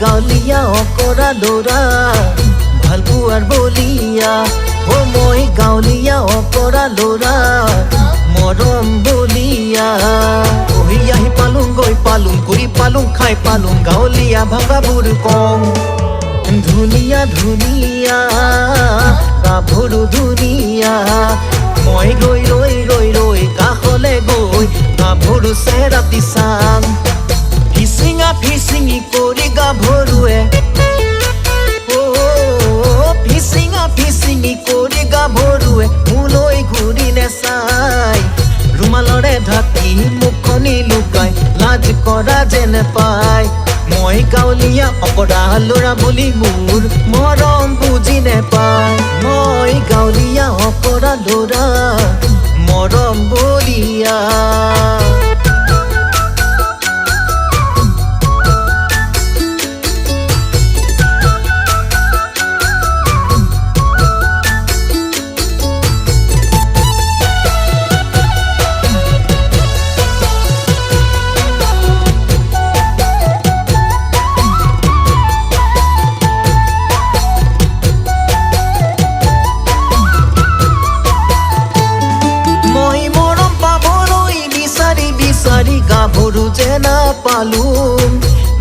গাঁৱলীয়া অকৰা ল'ৰা ভালপোৱাৰ বলিয়া মই গাঁৱলীয়া অকৰা ল'ৰা মৰম বলিয়া আহি পালুং গৈ পালুং কৰি পালুং খাই পালুং গাঁৱলীয়া ভাষাবোৰ কওঁ ধুনীয়া ধুনীয়া গাভৰু ধুনীয়া মই ৰৈ ৰৈ ৰৈ ৰৈ কাষলে গৈ গাভৰু চেৰাতি চাম ফিচিঙা ফিচিঙি কৰি গাভৰুৱে ফিচিঙা ফিচিঙি কৰি গাভৰুৱে মোলৈ ঘূৰি নেচাই ৰুমালৰে ঢাকি মুখনি লুকাই লাজ কৰা যেন পাই মই গাঁৱলীয়া অকৰা ল'ৰা বুলি মোৰ মৰম বুজি নেপায় মই গাঁৱলীয়া অকৰা ল'ৰা মৰম বলিয়া গাভৰু যে নাপালুং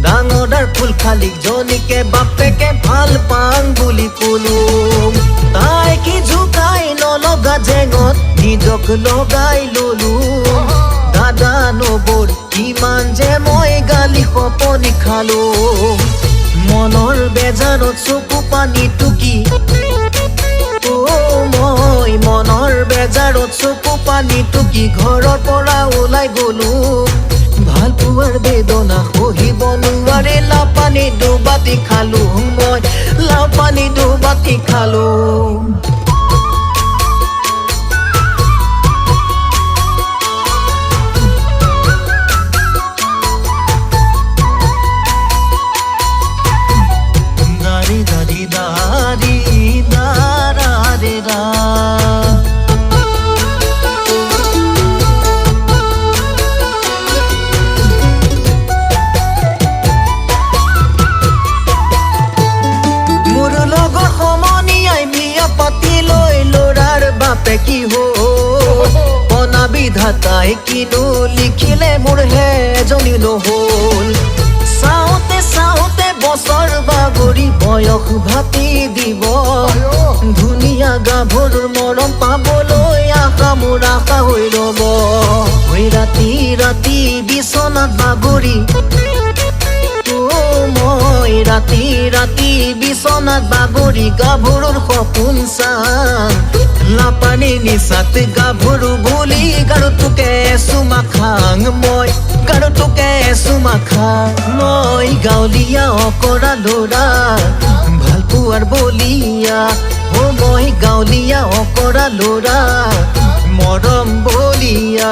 ডাঙৰ ফুল খালিক জনীকে বাপেকে ভাল পাং বুলি কলুং তাই কি জোকাই নলগা জেঙত নিজক লগাই ললো দাদা নবৰ কিমান যে মই গালি সপনি খালো মনৰ বেজাৰত চকু পানী টুকি মই মনৰ বেজাৰত চকু পানী টুকি ঘৰৰ পৰা ওলাই গলো ভালপোৱাৰ বেদনা সহিব নোৱাৰে লাও পানী দুবাতি খালো মই লাও পানী দুবাতি খালো দাৰি দাৰি দাৰি দাৰা ৰে ৰা কি হনা বিধাতাই কিনো লিখিলে মোৰ হে এজনী নহল চাওঁতে চাওঁতে বছৰ বাগৰি বয়স ভাতি দিব ধুনীয়া গাভৰুৰ মৰম পাবলৈ আশা মোৰ আশা হৈ ৰব ৰাতি ৰাতি বিচনাত বাগৰি মই ৰাতি ৰাতি বিচনাত বাগৰি গাভৰুৰ সপোন চাম লাপানী নিচাত গাভৰু বুলি গাৰুটোকে চুমা খাং মই গাৰুটোকে চুমা খাং মই গাঁৱলীয়া অকৰা ল'ৰা ভালপোৱাৰ বলিয়া মই গাঁৱলীয়া অকৰা ল'ৰা মৰম বলিয়া